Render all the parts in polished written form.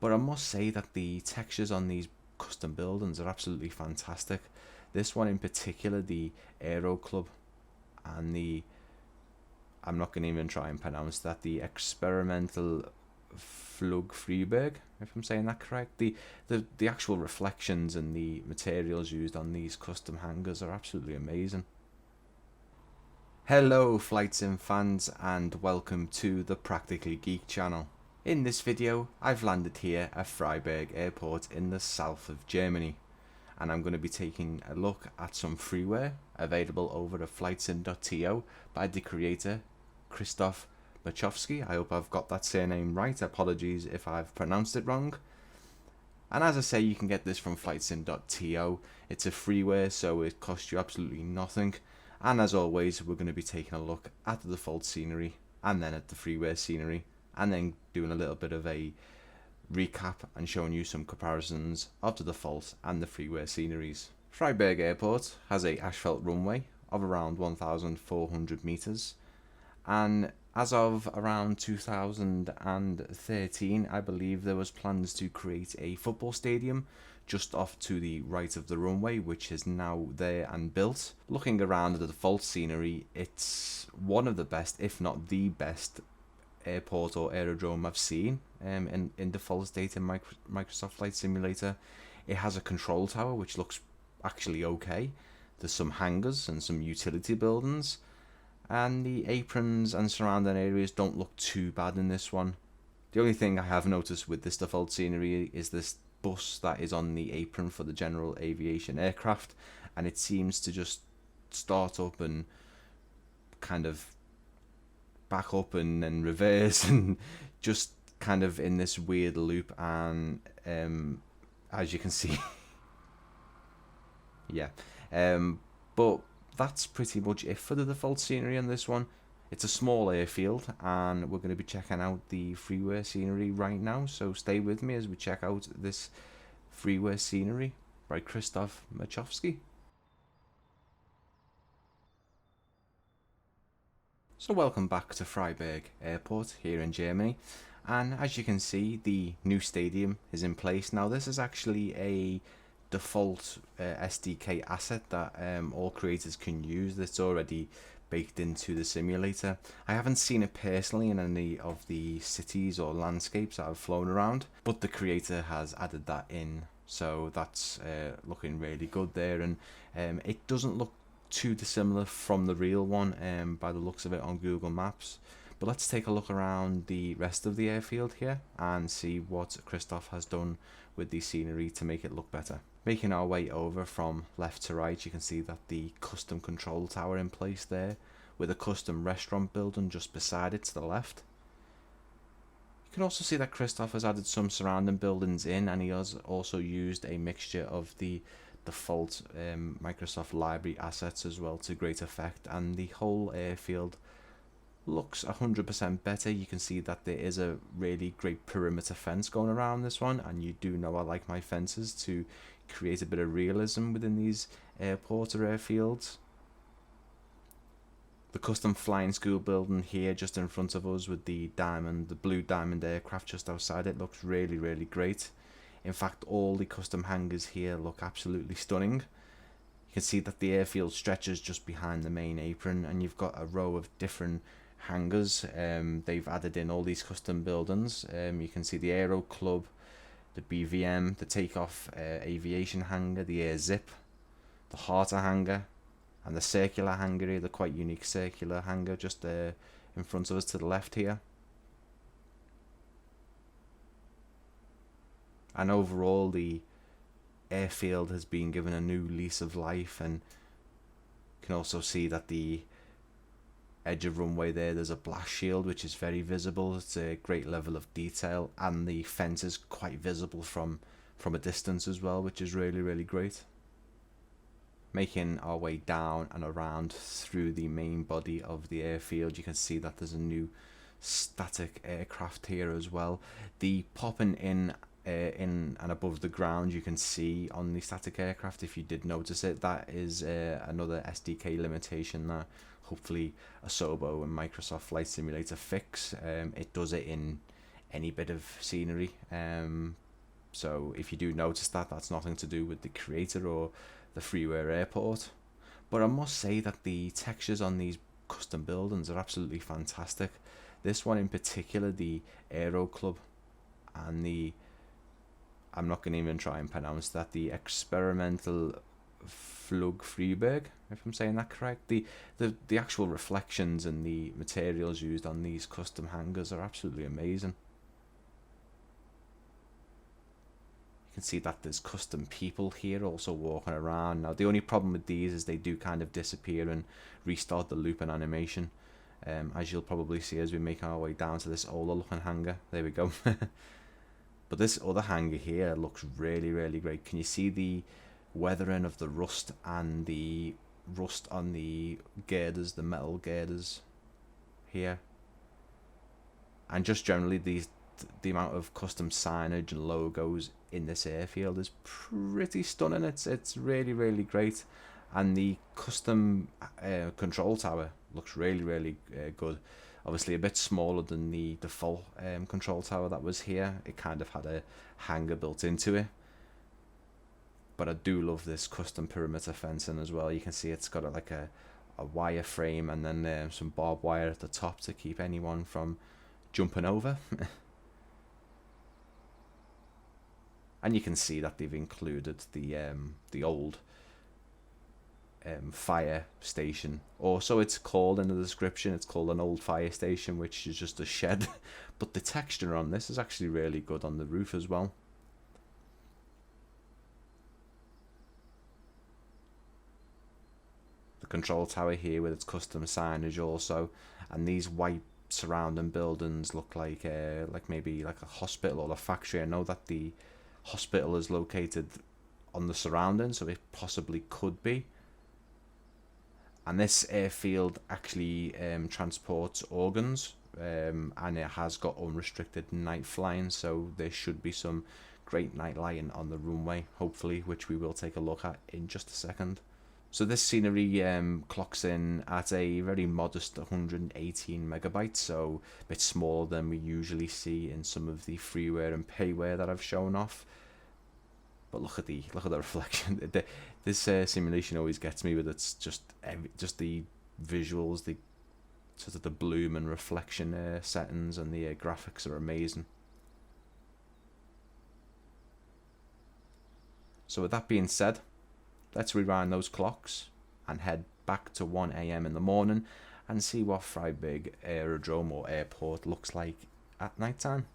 But I must say that the textures on these custom buildings are absolutely fantastic. This one in particular, the Aero Club, and I'm not going to even try and pronounce that, the Experimental Freiburg, if I'm saying that correct. The actual reflections and the materials used on these custom hangars are absolutely amazing. Hello flight sim fans, and welcome to the Practically Geek channel. In this video I've landed here at Freiburg Airport in the south of Germany, and I'm going to be taking a look at some freeware available over at flightsim.to by the creator Christoph Machowski. I hope I've got that surname right, apologies if I've pronounced it wrong. And as I say, you can get this from flightsim.to. It's a freeware, so it costs you absolutely nothing. And as always, we're going to be taking a look at the default scenery and then at the freeware scenery, and then doing a little bit of a recap and showing you some comparisons of the default and the freeware sceneries. Freiburg Airport has a asphalt runway of around 1,400 meters, and as of around 2013, I believe there was plans to create a football stadium just off to the right of the runway, which is now there and built. Looking around at the default scenery, it's one of the best, if not the best, airport or aerodrome I've seen in default state in Microsoft Flight Simulator. It has a control tower which looks actually okay. There's some hangars and some utility buildings, and the aprons and surrounding areas don't look too bad in this one. The only thing I have noticed with this default scenery is this bus that is on the apron for the general aviation aircraft, and it seems to just start up and kind of back up and then reverse and just kind of in this weird loop. And as you can see yeah, but that's pretty much it for the default scenery on this one. It's a small airfield, and we're going to be checking out the freeware scenery right now, so stay with me as we check out this freeware scenery by Christoph Machowski. So welcome back to Freiburg Airport here in Germany, and as you can see, the new stadium is in place. Now this is actually a default SDK asset that all creators can use. That's already baked into the simulator. I haven't seen it personally in any of the cities or landscapes that I've flown around, but the creator has added that in, so that's looking really good there. And it doesn't look too dissimilar from the real one by the looks of it on Google Maps. But let's take a look around the rest of the airfield here and see what Christoph has done with the scenery to make it look better. Making our way over from left to right, you can see that the custom control tower in place there, with a custom restaurant building just beside it to the left. You can also see that Christoph has added some surrounding buildings in, and he has also used a mixture of the default Microsoft library assets as well to great effect, and the whole airfield looks 100% better. You can see that there is a really great perimeter fence going around this one, and you do know I like my fences to create a bit of realism within these airports or airfields. The custom flying school building here just in front of us with the blue diamond aircraft just outside it looks really, really great. In fact, all the custom hangars here look absolutely stunning. You can see that the airfield stretches just behind the main apron, and you've got a row of different hangars. They've added in all these custom buildings. You can see the Aero Club, the BVM, the takeoff aviation hangar, the air zip, the Harter hangar, and the circular hangar here, the quite unique circular hangar just there in front of us to the left here. And overall, the airfield has been given a new lease of life, and you can also see that the edge of runway there's a blast shield which is very visible. It's a great level of detail, and the fence is quite visible from a distance as well, which is really, really great. Making our way down and around through the main body of the airfield, you can see that there's a new static aircraft here as well. The popping in and above the ground, you can see on the static aircraft, if you did notice it, that is another SDK limitation that hopefully Asobo and Microsoft Flight Simulator fix. It does it in any bit of scenery. So if you do notice that, that's nothing to do with the creator or the Freeware airport. But I must say that the textures on these custom buildings are absolutely fantastic. This one in particular, the Aero Club, and I'm not going to even try and pronounce that, the Experimental Flug Freiburg, if I'm saying that correct. The actual reflections and the materials used on these custom hangars are absolutely amazing. You can see that there's custom people here also walking around. Now the only problem with these is they do kind of disappear and restart the loop and animation, as you'll probably see as we make our way down to this older looking hangar. There we go. But this other hangar here looks really, really great. Can you see the weathering of the rust and the rust on the girders, the metal girders here? And just generally the amount of custom signage and logos in this airfield is pretty stunning. It's really, really great. And the custom control tower looks really, really good. Obviously a bit smaller than the default control tower that was here. It kind of had a hangar built into it. But I do love this custom perimeter fencing as well. You can see it's got like a wire frame and then some barbed wire at the top to keep anyone from jumping over. And you can see that they've included the old fire station, or so it's called in the description. It's called an old fire station, which is just a shed. But the texture on this is actually really good on the roof as well. The control tower here with its custom signage also, and these white surrounding buildings look like maybe like a hospital or a factory. I know that the hospital is located on the surroundings, so it possibly could be. And this airfield actually transports organs, and it has got unrestricted night flying, so there should be some great night lighting on the runway, hopefully, which we will take a look at in just a second. So this scenery clocks in at a very modest 118 megabytes, so a bit smaller than we usually see in some of the freeware and payware that I've shown off. But look at the reflection. This simulation always gets me with its just the visuals, the sort of the bloom and reflection settings, and the graphics are amazing. So with that being said, let's rewind those clocks and head back to 1 AM in the morning and see what Freiburg Aerodrome or airport looks like at night time.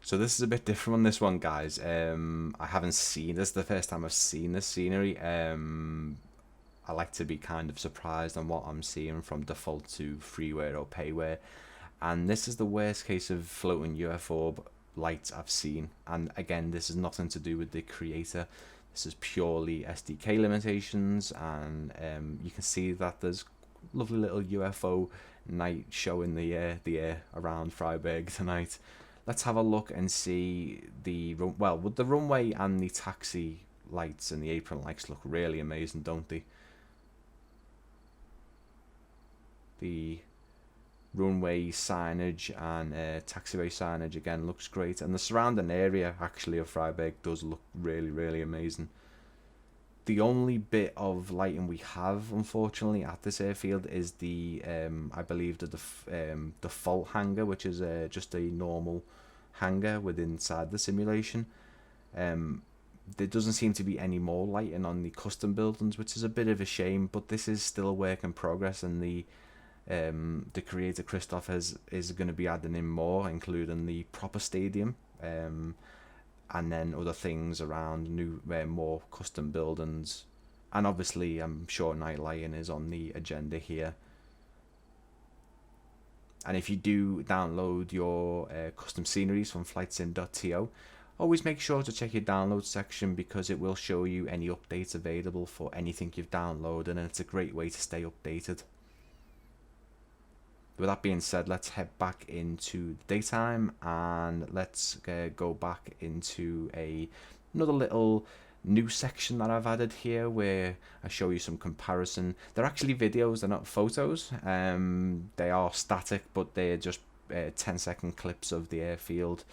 So this is a bit different on this one, guys. I haven't seen this. The first time I've seen this scenery. I like to be kind of surprised on what I'm seeing from default to freeware or payware. And this is the worst case of floating UFO lights I've seen. And again, this is nothing to do with the creator. This is purely SDK limitations, and you can see that there's lovely little UFO night show in the air around Freiburg tonight. Let's have a look and see with the runway and the taxi lights and the apron lights look really amazing, don't they? The runway signage and taxiway signage again looks great, and the surrounding area actually of Freiburg does look really, really amazing. The only bit of lighting we have, unfortunately, at this airfield is the, I believe, the default hangar, which is just a normal hangar within inside the simulation. There doesn't seem to be any more lighting on the custom buildings, which is a bit of a shame, but this is still a work in progress, and the creator Christoph is going to be adding in more, including the proper stadium, and then other things around new, more custom buildings, and obviously I'm sure night lighting is on the agenda here. And if you do download your custom sceneries from flightsim.to, always make sure to check your download section, because it will show you any updates available for anything you've downloaded, and it's a great way to stay updated. With that being said, let's head back into the daytime, and let's go back into another little new section that I've added here, where I show you some comparison. They're actually videos, they're not photos. They are static, but they're just 10-second clips of the airfield,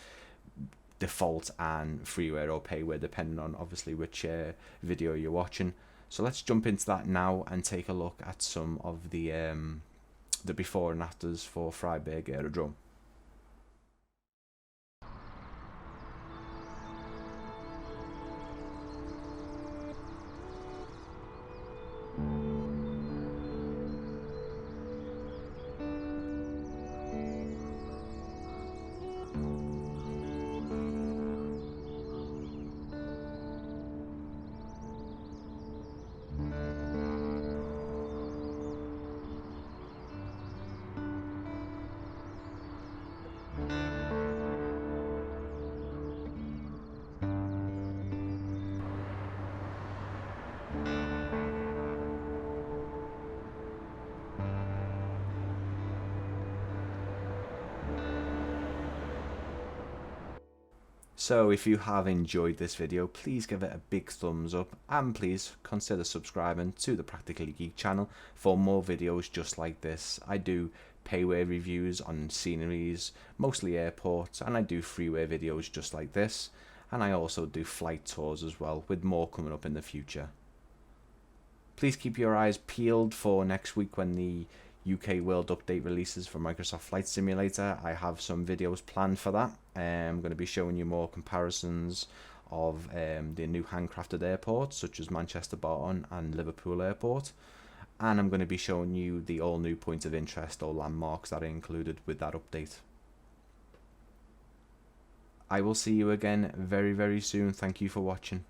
default and freeware or payware, depending on obviously which video you're watching. So let's jump into that now and take a look at some of the before and afters for Freiburg Aerodrome. So if you have enjoyed this video, please give it a big thumbs up and please consider subscribing to the Practically Geek channel for more videos just like this. I do payware reviews on sceneries, mostly airports, and I do freeware videos just like this, and I also do flight tours as well, with more coming up in the future. Please keep your eyes peeled for next week when the UK World Update releases for Microsoft Flight Simulator. I have some videos planned for that. I'm going to be showing you more comparisons of the new handcrafted airports such as Manchester Barton and Liverpool Airport, and I'm going to be showing you the all new points of interest or landmarks that are included with that update. I will see you again very soon. Thank you for watching.